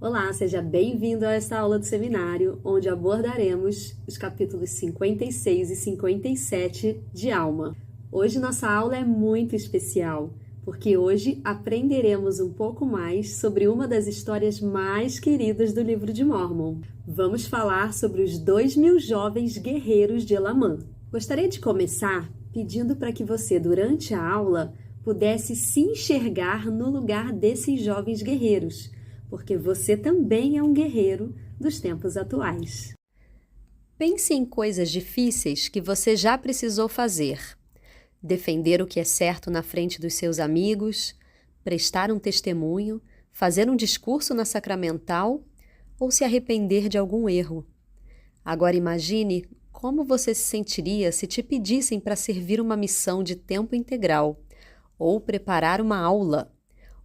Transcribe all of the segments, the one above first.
Olá, seja bem-vindo a esta aula do seminário, onde abordaremos os capítulos 56 e 57 de Alma. Hoje nossa aula é muito especial, porque hoje aprenderemos um pouco mais sobre uma das histórias mais queridas do livro de Mórmon. Vamos falar sobre os 2.000 jovens guerreiros de Elamã. Gostaria de começar pedindo para que você, durante a aula, pudesse se enxergar no lugar desses jovens guerreiros, porque você também é um guerreiro dos tempos atuais. Pense em coisas difíceis que você já precisou fazer. Defender o que é certo na frente dos seus amigos, prestar um testemunho, fazer um discurso na sacramental ou se arrepender de algum erro. Agora imagine como você se sentiria se te pedissem para servir uma missão de tempo integral, ou preparar uma aula,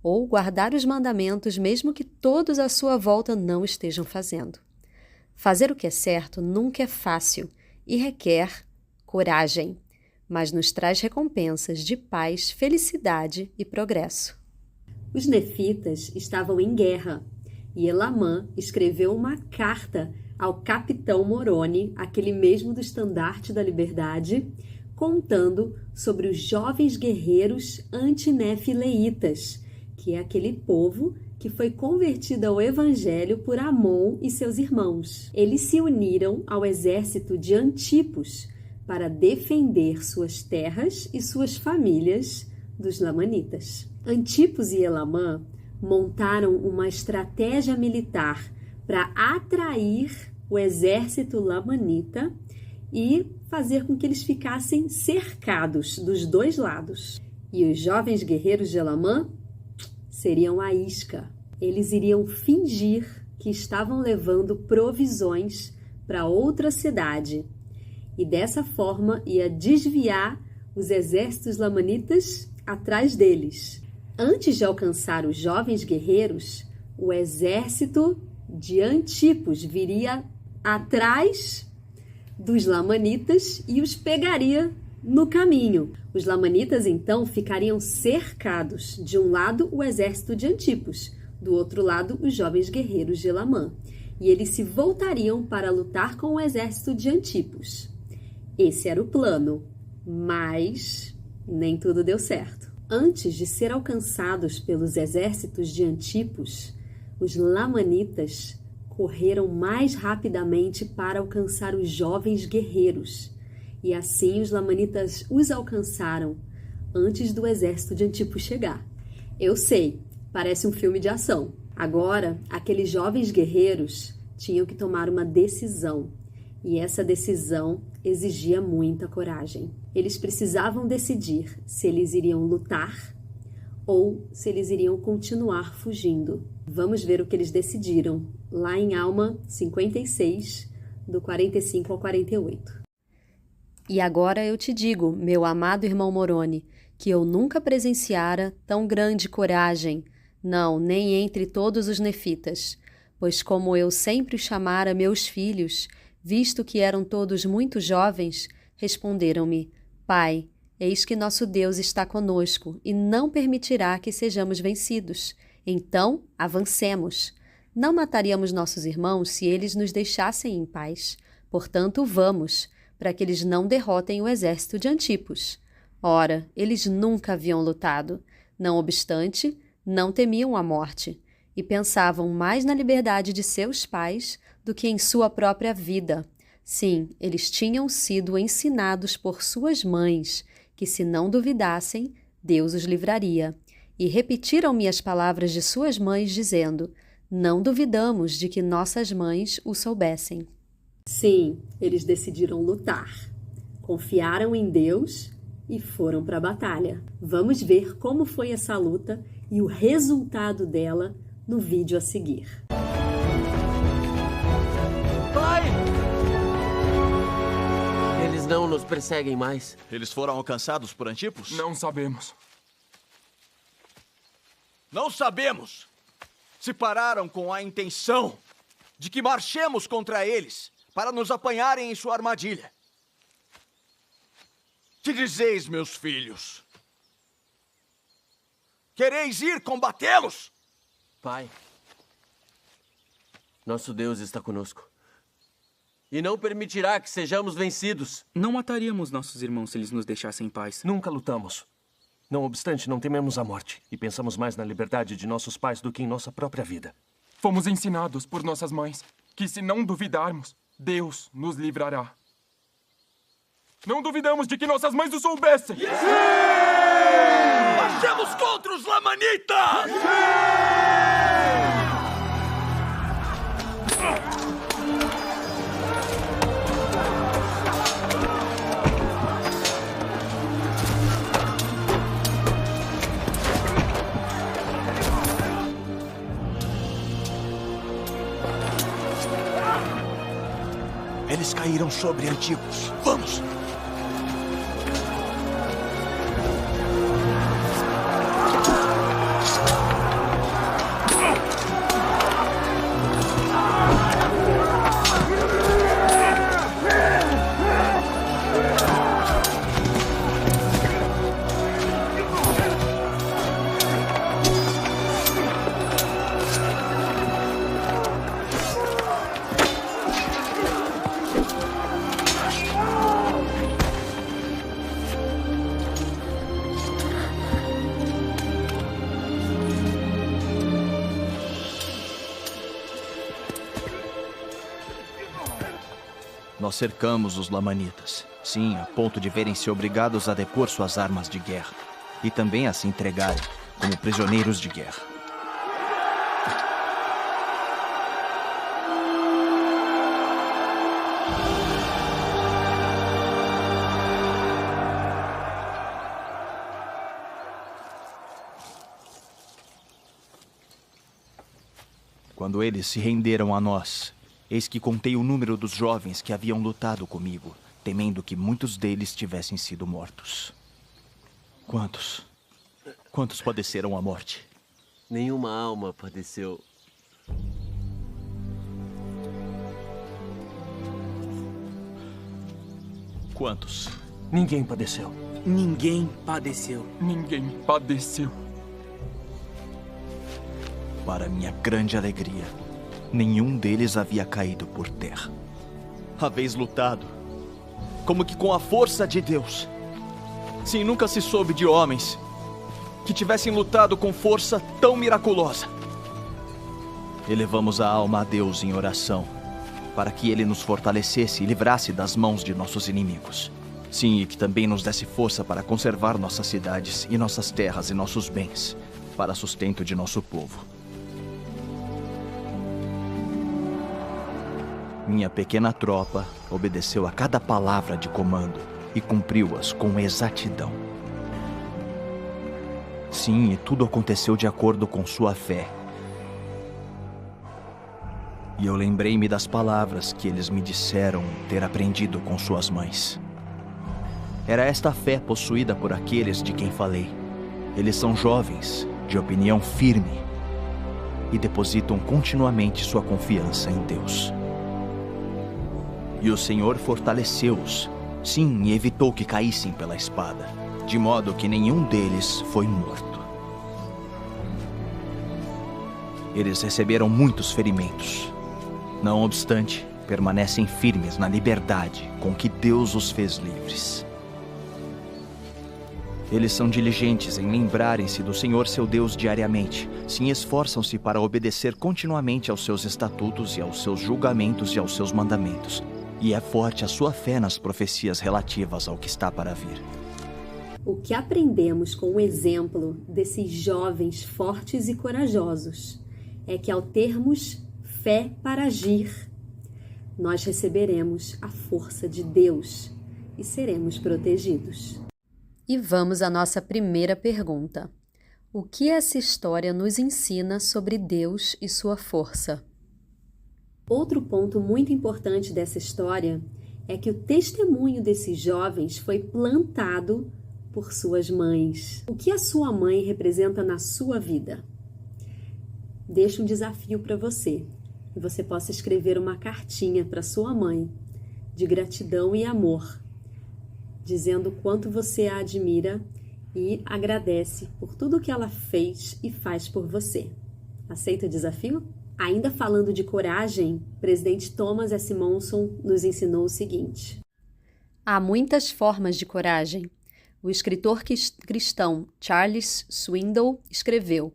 ou guardar os mandamentos mesmo que todos à sua volta não estejam fazendo. Fazer o que é certo nunca é fácil e requer coragem, mas nos traz recompensas de paz, felicidade e progresso. Os nefitas estavam em guerra e Elamã escreveu uma carta ao capitão Moroni, aquele mesmo do Estandarte da Liberdade, contando sobre os jovens guerreiros antinefileitas, que é aquele povo que foi convertido ao Evangelho por Amon e seus irmãos. Eles se uniram ao exército de Antipos para defender suas terras e suas famílias dos lamanitas. Antipos e Elamã montaram uma estratégia militar para atrair o exército lamanita e fazer com que eles ficassem cercados dos dois lados. E os jovens guerreiros de Elamã seriam a isca. Eles iriam fingir que estavam levando provisões para outra cidade e dessa forma ia desviar os exércitos lamanitas atrás deles. Antes de alcançar os jovens guerreiros, o exército de Antipos viria atrás dos lamanitas e os pegaria no caminho. Os lamanitas, então, ficariam cercados. De um lado, o exército de Antipos, do outro lado, os jovens guerreiros de Elamã. E eles se voltariam para lutar com o exército de Antipos. Esse era o plano, mas nem tudo deu certo. Antes de ser alcançados pelos exércitos de Antipos, os lamanitas correram mais rapidamente para alcançar os jovens guerreiros. E assim os lamanitas os alcançaram antes do exército de Antipos chegar. Eu sei, parece um filme de ação. Agora, aqueles jovens guerreiros tinham que tomar uma decisão. E essa decisão exigia muita coragem. Eles precisavam decidir se eles iriam lutar ou se eles iriam continuar fugindo. Vamos ver o que eles decidiram lá em Alma 56, do 45 ao 48. E agora eu te digo, meu amado irmão Moroni, que eu nunca presenciara tão grande coragem, não, nem entre todos os nefitas, pois como eu sempre chamara meus filhos, visto que eram todos muito jovens, responderam-me: Pai, eis que nosso Deus está conosco e não permitirá que sejamos vencidos. Então, avancemos. Não mataríamos nossos irmãos se eles nos deixassem em paz. Portanto, vamos, para que eles não derrotem o exército de Antipos. Ora, eles nunca haviam lutado. Não obstante, não temiam a morte e pensavam mais na liberdade de seus pais do que em sua própria vida. Sim, eles tinham sido ensinados por suas mães que, se não duvidassem, Deus os livraria. E repetiram-me as palavras de suas mães, dizendo: Não duvidamos de que nossas mães o soubessem. Sim, eles decidiram lutar. Confiaram em Deus e foram para a batalha. Vamos ver como foi essa luta e o resultado dela no vídeo a seguir. Pai! Eles não nos perseguem mais. Eles foram alcançados por Antipos? Não sabemos. Não sabemos! Se pararam com a intenção de que marchemos contra eles para nos apanharem em sua armadilha. Que dizeis, meus filhos? Quereis ir combatê-los? Pai, Nosso Deus está conosco. E não permitirá que sejamos vencidos. Não mataríamos nossos irmãos se eles nos deixassem em paz. Nunca lutamos. Não obstante, não tememos a morte. E pensamos mais na liberdade de nossos pais do que em nossa própria vida. Fomos ensinados por nossas mães que, se não duvidarmos, Deus nos livrará. Não duvidamos de que nossas mães o soubessem! Marchemos contra os lamanitas! Eles caíram sobre antigos. Vamos! Nós cercamos os lamanitas. Sim, a ponto de verem-se obrigados a depor suas armas de guerra. E também a se entregarem como prisioneiros de guerra. Quando eles se renderam a nós, eis que contei o número dos jovens que haviam lutado comigo, temendo que muitos deles tivessem sido mortos. Quantos? Quantos padeceram a morte? Nenhuma alma padeceu. Quantos? Ninguém padeceu. Ninguém padeceu. Ninguém padeceu. Para minha grande alegria, nenhum deles havia caído por terra. Haveis lutado, como que com a força de Deus. Sim, nunca se soube de homens que tivessem lutado com força tão miraculosa. Elevamos a alma a Deus em oração, para que Ele nos fortalecesse e livrasse das mãos de nossos inimigos. Sim, e que também nos desse força para conservar nossas cidades e nossas terras e nossos bens, para sustento de nosso povo. Minha pequena tropa obedeceu a cada palavra de comando e cumpriu-as com exatidão. Sim, e tudo aconteceu de acordo com sua fé. E eu lembrei-me das palavras que eles me disseram ter aprendido com suas mães. Era esta fé possuída por aqueles de quem falei. Eles são jovens, de opinião firme, e depositam continuamente sua confiança em Deus. E o Senhor fortaleceu-os, sim, e evitou que caíssem pela espada, de modo que nenhum deles foi morto. Eles receberam muitos ferimentos. Não obstante, permanecem firmes na liberdade com que Deus os fez livres. Eles são diligentes em lembrarem-se do Senhor seu Deus diariamente, sim, esforçam-se para obedecer continuamente aos seus estatutos e aos seus julgamentos e aos seus mandamentos. E é forte a sua fé nas profecias relativas ao que está para vir. O que aprendemos com o exemplo desses jovens fortes e corajosos é que, ao termos fé para agir, nós receberemos a força de Deus e seremos protegidos. E vamos à nossa primeira pergunta. O que essa história nos ensina sobre Deus e sua força? Outro ponto muito importante dessa história é que o testemunho desses jovens foi plantado por suas mães. O que a sua mãe representa na sua vida? Deixo um desafio para você, que você possa escrever uma cartinha para sua mãe, de gratidão e amor, dizendo o quanto você a admira e agradece por tudo que ela fez e faz por você. Aceita o desafio? Ainda falando de coragem, o presidente Thomas S. Monson nos ensinou o seguinte: há muitas formas de coragem. O escritor cristão Charles Swindoll escreveu: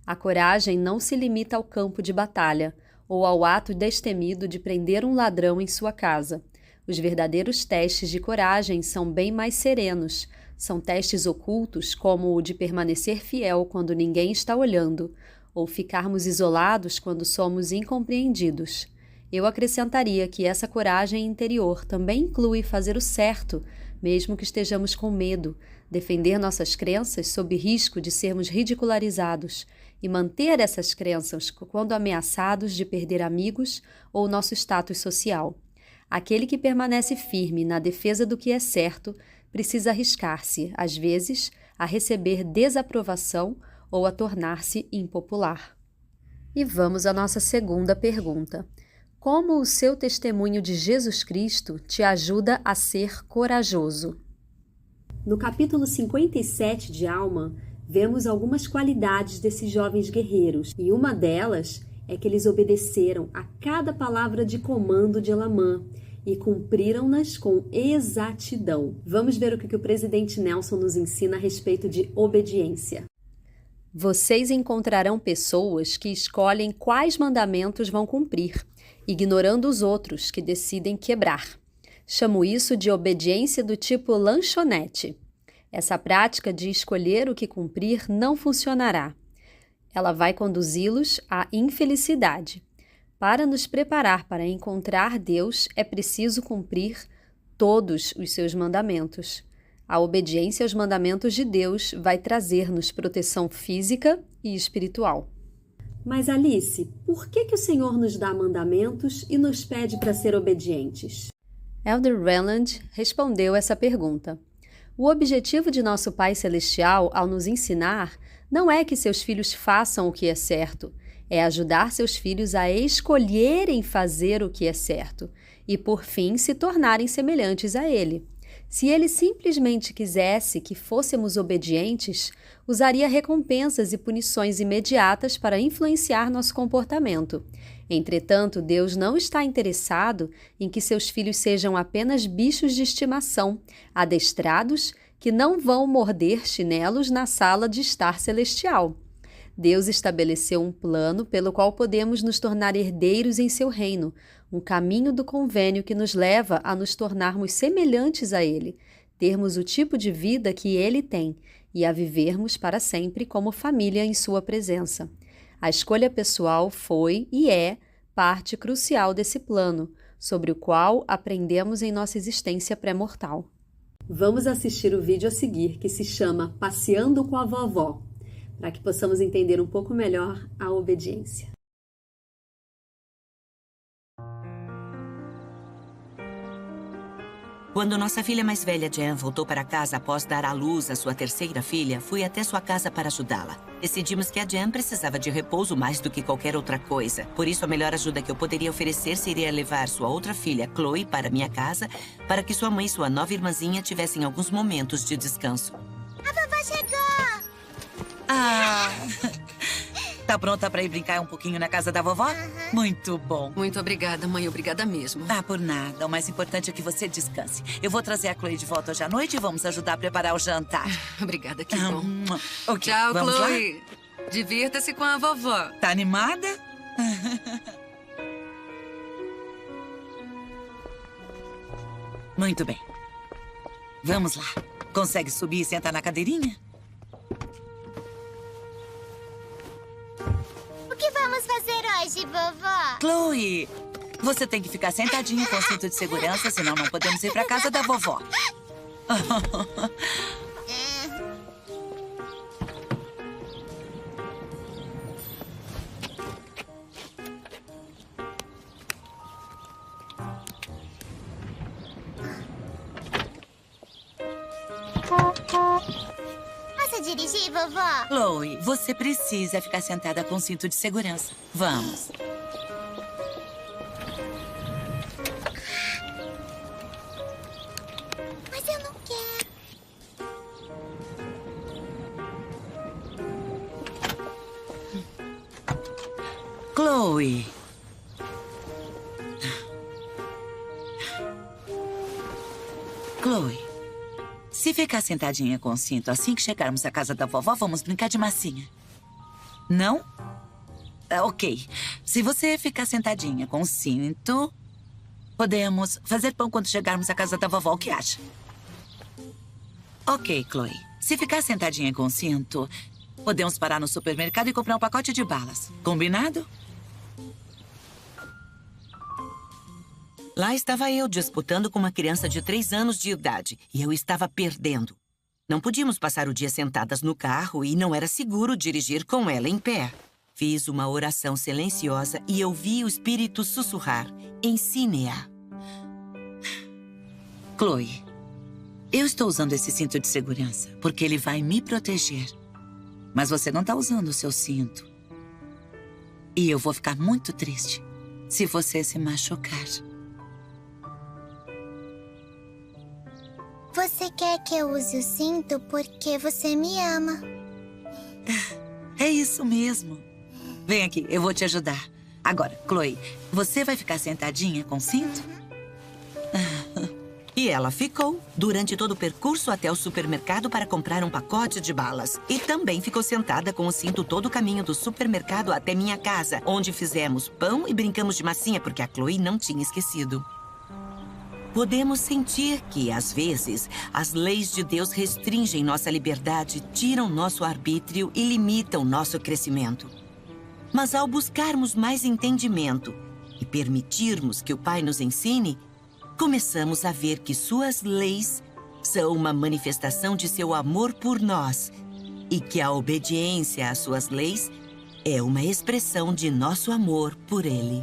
a coragem não se limita ao campo de batalha ou ao ato destemido de prender um ladrão em sua casa. Os verdadeiros testes de coragem são bem mais serenos. São testes ocultos, como o de permanecer fiel quando ninguém está olhando, ou ficarmos isolados quando somos incompreendidos. Eu acrescentaria que essa coragem interior também inclui fazer o certo, mesmo que estejamos com medo, defender nossas crenças sob risco de sermos ridicularizados e manter essas crenças quando ameaçados de perder amigos ou nosso status social. Aquele que permanece firme na defesa do que é certo precisa arriscar-se, às vezes, a receber desaprovação ou a tornar-se impopular. E vamos à nossa segunda pergunta. Como o seu testemunho de Jesus Cristo te ajuda a ser corajoso? No capítulo 57 de Alma, vemos algumas qualidades desses jovens guerreiros, e uma delas é que eles obedeceram a cada palavra de comando de Elamã e cumpriram-nas com exatidão. Vamos ver o que o presidente Nelson nos ensina a respeito de obediência. Vocês encontrarão pessoas que escolhem quais mandamentos vão cumprir, ignorando os outros que decidem quebrar. Chamo isso de obediência do tipo lanchonete. Essa prática de escolher o que cumprir não funcionará. Ela vai conduzi-los à infelicidade. Para nos preparar para encontrar Deus, é preciso cumprir todos os seus mandamentos. A obediência aos mandamentos de Deus vai trazer-nos proteção física e espiritual. Mas Alice, por que o Senhor nos dá mandamentos e nos pede para ser obedientes? Elder Reland respondeu essa pergunta. O objetivo de nosso Pai Celestial ao nos ensinar não é que seus filhos façam o que é certo, é ajudar seus filhos a escolherem fazer o que é certo e, por fim, se tornarem semelhantes a Ele. Se Ele simplesmente quisesse que fôssemos obedientes, usaria recompensas e punições imediatas para influenciar nosso comportamento. Entretanto, Deus não está interessado em que seus filhos sejam apenas bichos de estimação, adestrados, que não vão morder chinelos na sala de estar celestial. Deus estabeleceu um plano pelo qual podemos nos tornar herdeiros em seu reino, um caminho do convênio que nos leva a nos tornarmos semelhantes a Ele, termos o tipo de vida que Ele tem e a vivermos para sempre como família em sua presença. A escolha pessoal foi e é parte crucial desse plano, sobre o qual aprendemos em nossa existência pré-mortal. Vamos assistir o vídeo a seguir, que se chama Passeando com a Vovó, para que possamos entender um pouco melhor a obediência. Quando nossa filha mais velha, Jen, voltou para casa após dar à luz a sua terceira filha, fui até sua casa para ajudá-la. Decidimos que a Jen precisava de repouso mais do que qualquer outra coisa. Por isso, a melhor ajuda que eu poderia oferecer seria levar sua outra filha, Chloe, para minha casa, para que sua mãe e sua nova irmãzinha tivessem alguns momentos de descanso. A vovó chegou! Ah! Tá pronta para ir brincar um pouquinho na casa da vovó? Muito bom. Muito obrigada, mãe. Obrigada mesmo. Ah, por nada. O mais importante é que você descanse. Eu vou trazer a Chloe de volta hoje à noite e vamos ajudar a preparar o jantar. Obrigada, que bom. Okay, tchau, vamos Chloe. Lá? Divirta-se com a vovó. Tá animada? Muito bem. Vamos lá. Consegue subir e sentar na cadeirinha? O que vamos fazer hoje, vovó? Chloe, você tem que ficar sentadinha com o cinto de segurança, senão não podemos ir para casa da vovó. Posso dirigir, vovó? Chloe, você precisa ficar sentada com o cinto de segurança. Vamos. Mas eu não quero. Chloe. Chloe, se ficar sentadinha com o cinto assim que chegarmos à casa da vovó, vamos brincar de massinha. Não? Ok. Se você ficar sentadinha com o cinto, podemos fazer pão quando chegarmos à casa da vovó. O que acha? Ok, Chloe. Se ficar sentadinha com o cinto, podemos parar no supermercado e comprar um pacote de balas. Combinado? Lá estava eu disputando com uma criança de 3 anos de idade e eu estava perdendo. Não podíamos passar o dia sentadas no carro e não era seguro dirigir com ela em pé. Fiz uma oração silenciosa e ouvi o Espírito sussurrar: ensine-a. Chloe, eu estou usando esse cinto de segurança porque ele vai me proteger. Mas você não está usando o seu cinto. E eu vou ficar muito triste se você se machucar. Você quer que eu use o cinto porque você me ama. É isso mesmo. Vem aqui, eu vou te ajudar. Agora, Chloe, você vai ficar sentadinha com o cinto? E ela ficou durante todo o percurso até o supermercado para comprar um pacote de balas. E também ficou sentada com o cinto todo o caminho do supermercado até minha casa, onde fizemos pão e brincamos de massinha, porque a Chloe não tinha esquecido. Podemos sentir que, às vezes, as leis de Deus restringem nossa liberdade, tiram nosso arbítrio e limitam nosso crescimento. Mas ao buscarmos mais entendimento e permitirmos que o Pai nos ensine, começamos a ver que suas leis são uma manifestação de seu amor por nós e que a obediência às suas leis é uma expressão de nosso amor por Ele.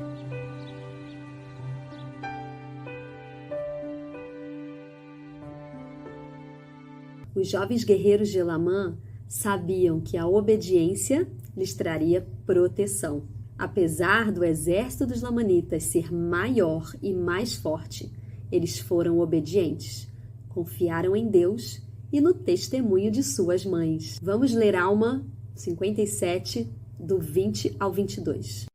Os jovens guerreiros de Elamã sabiam que a obediência lhes traria proteção. Apesar do exército dos lamanitas ser maior e mais forte, eles foram obedientes, confiaram em Deus e no testemunho de suas mães. Vamos ler Alma 57, do 20 ao 22.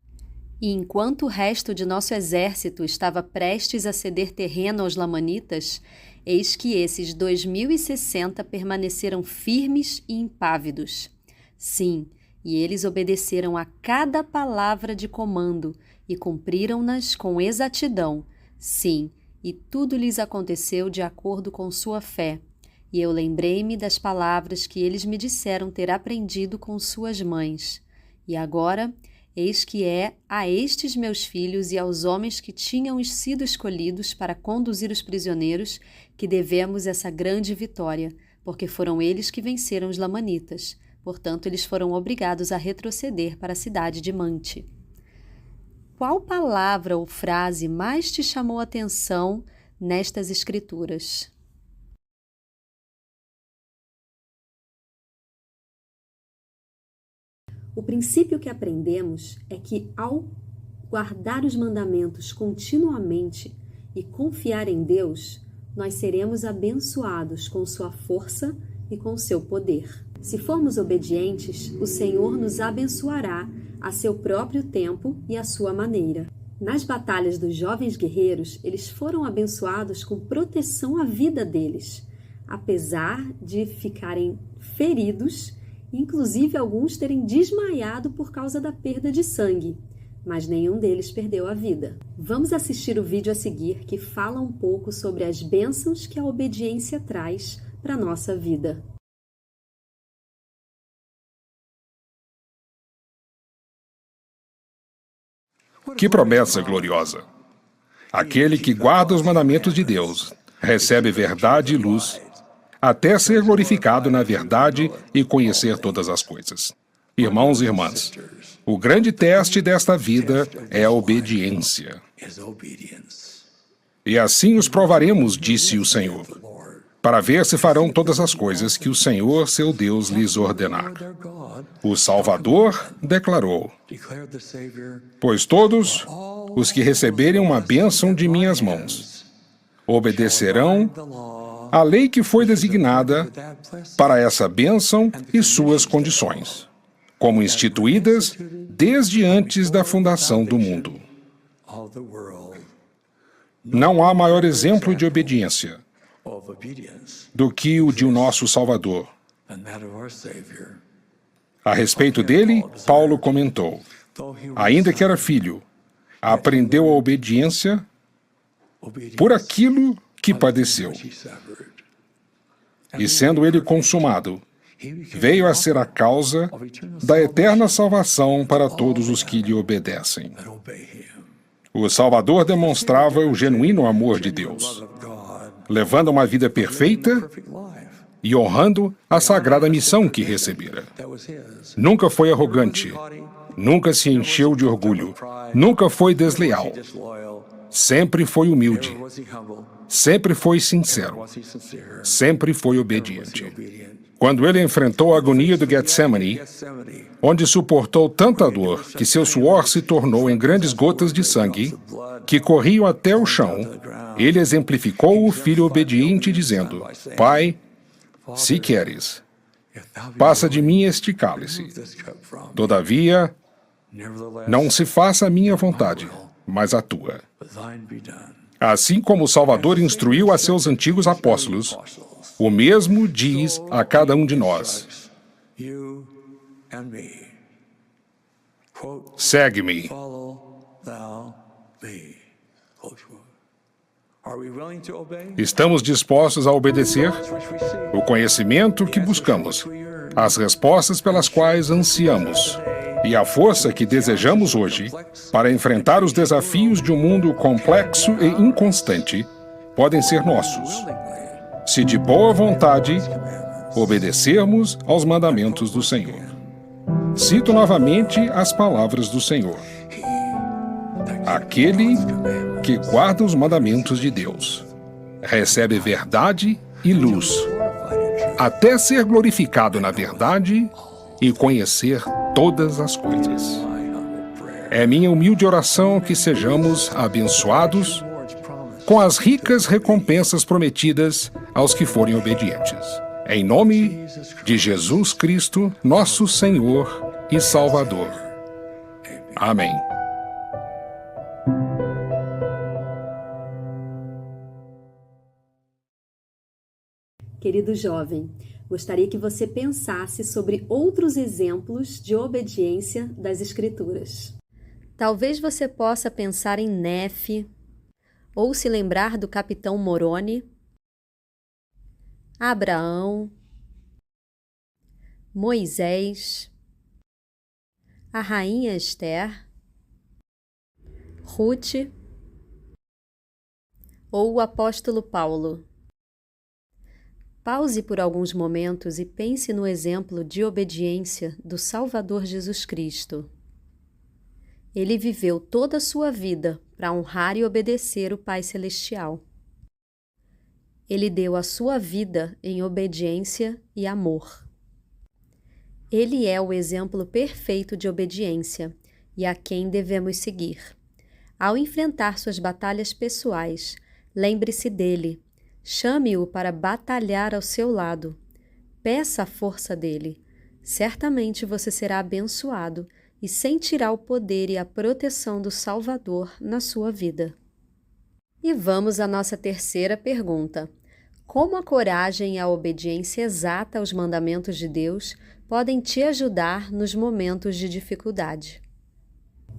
E enquanto o resto de nosso exército estava prestes a ceder terreno aos lamanitas, eis que esses 2.060 permaneceram firmes e impávidos. Sim, e eles obedeceram a cada palavra de comando e cumpriram-nas com exatidão. Sim, e tudo lhes aconteceu de acordo com sua fé. E eu lembrei-me das palavras que eles me disseram ter aprendido com suas mães. E agora, eis que é a estes meus filhos e aos homens que tinham sido escolhidos para conduzir os prisioneiros que devemos essa grande vitória, porque foram eles que venceram os lamanitas. Portanto, eles foram obrigados a retroceder para a cidade de Mante. Qual palavra ou frase mais te chamou a atenção nestas escrituras? O princípio que aprendemos é que, ao guardar os mandamentos continuamente e confiar em Deus, nós seremos abençoados com sua força e com seu poder. Se formos obedientes, o Senhor nos abençoará a seu próprio tempo e à sua maneira. Nas batalhas dos jovens guerreiros, eles foram abençoados com proteção à vida deles, apesar de ficarem feridos, inclusive alguns terem desmaiado por causa da perda de sangue, mas nenhum deles perdeu a vida. Vamos assistir o vídeo a seguir que fala um pouco sobre as bênçãos que a obediência traz para a nossa vida. Que promessa gloriosa! Aquele que guarda os mandamentos de Deus recebe verdade e luz, até ser glorificado na verdade e conhecer todas as coisas. Irmãos e irmãs, o grande teste desta vida é a obediência. E assim os provaremos, disse o Senhor, para ver se farão todas as coisas que o Senhor, seu Deus, lhes ordenar. O Salvador declarou: pois todos os que receberem uma bênção de minhas mãos obedecerão à lei que foi designada para essa bênção e suas condições, como instituídas desde antes da fundação do mundo. Não há maior exemplo de obediência do que o de nosso Salvador. A respeito dele, Paulo comentou: ainda que era filho, aprendeu a obediência por aquilo que padeceu. E sendo ele consumado, veio a ser a causa da eterna salvação para todos os que lhe obedecem. O Salvador demonstrava o genuíno amor de Deus, levando uma vida perfeita e honrando a sagrada missão que recebera. Nunca foi arrogante, nunca se encheu de orgulho, nunca foi desleal, sempre foi humilde, sempre foi sincero, sempre foi obediente. Quando ele enfrentou a agonia do Getsemane, onde suportou tanta dor que seu suor se tornou em grandes gotas de sangue que corriam até o chão, ele exemplificou o filho obediente dizendo: Pai, se queres, passa de mim este cálice. Todavia, não se faça a minha vontade, mas a tua. Assim como o Salvador instruiu a seus antigos apóstolos, o mesmo diz a cada um de nós: segue-me. Estamos dispostos a obedecer? O conhecimento que buscamos, as respostas pelas quais ansiamos e a força que desejamos hoje para enfrentar os desafios de um mundo complexo e inconstante podem ser nossos, se de boa vontade obedecermos aos mandamentos do Senhor. Cito novamente as palavras do Senhor: aquele que guarda os mandamentos de Deus recebe verdade e luz, até ser glorificado na verdade e conhecer todas as coisas. É minha humilde oração que sejamos abençoados com as ricas recompensas prometidas aos que forem obedientes. Em nome de Jesus Cristo, nosso Senhor e Salvador. Amém. Querido jovem, gostaria que você pensasse sobre outros exemplos de obediência das Escrituras. Talvez você possa pensar em Nefe, ou se lembrar do capitão Moroni, Abraão, Moisés, a rainha Esther, Ruth ou o apóstolo Paulo. Pause por alguns momentos e pense no exemplo de obediência do Salvador Jesus Cristo. Ele viveu toda a sua vida para honrar e obedecer o Pai Celestial. Ele deu a sua vida em obediência e amor. Ele é o exemplo perfeito de obediência e a quem devemos seguir. Ao enfrentar suas batalhas pessoais, lembre-se dele. Chame-o para batalhar ao seu lado. Peça a força dele. Certamente você será abençoado e sentirá o poder e a proteção do Salvador na sua vida. E vamos à nossa terceira pergunta. Como a coragem e a obediência exata aos mandamentos de Deus podem te ajudar nos momentos de dificuldade?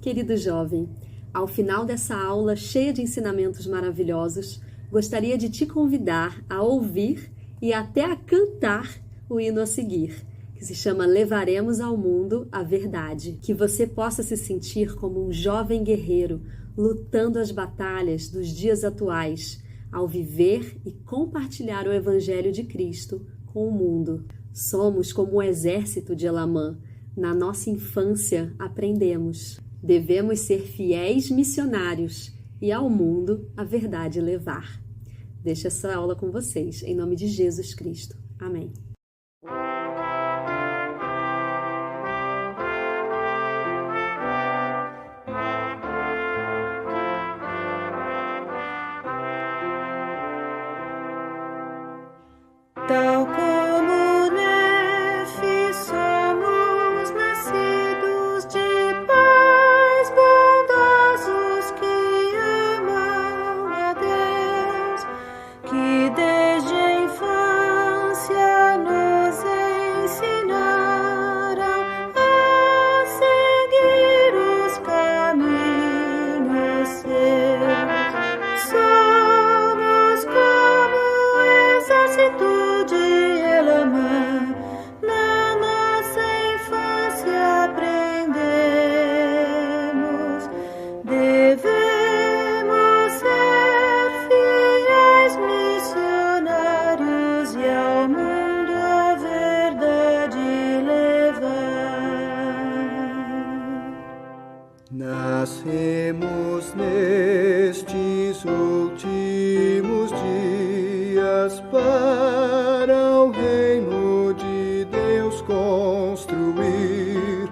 Querido jovem, ao final dessa aula cheia de ensinamentos maravilhosos, gostaria de te convidar a ouvir e até a cantar o hino a seguir, que se chama Levaremos ao Mundo a Verdade. Que você possa se sentir como um jovem guerreiro lutando as batalhas dos dias atuais, ao viver e compartilhar o Evangelho de Cristo com o mundo. Somos como o exército de Elamã. Na nossa infância aprendemos. Devemos ser fiéis missionários e ao mundo a verdade levar. Deixo essa aula com vocês, em nome de Jesus Cristo. Amém. Tal como Nefe, somos nascidos de paz. Nascemos nestes últimos dias para o reino de Deus construir,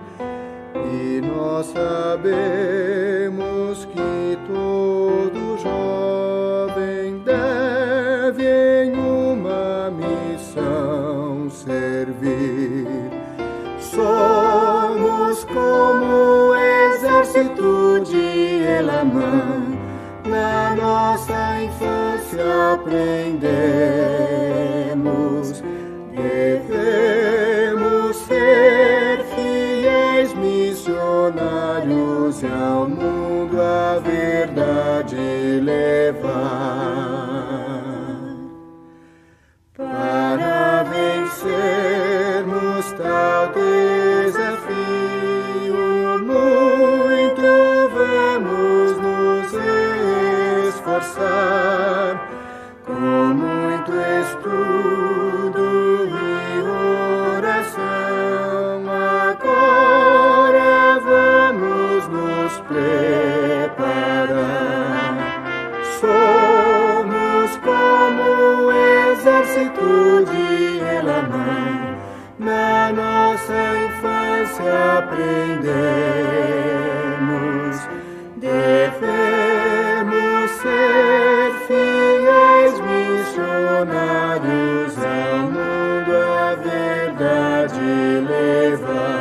e nós sabemos que todo jovem deve em uma missão servir. Somos como exército de Elamã, na nossa infância aprendemos. Devemos ser fiéis missionários e ao mundo a verdade levar. Para vencermos tal desafio, muito vamos nos esforçar, com muito estudo e oração. Agora vamos nos preparar. Somos como exército de Elamã, na nossa infância aprendemos. Devemos ser fiéis missionários ao mundo a verdade levar.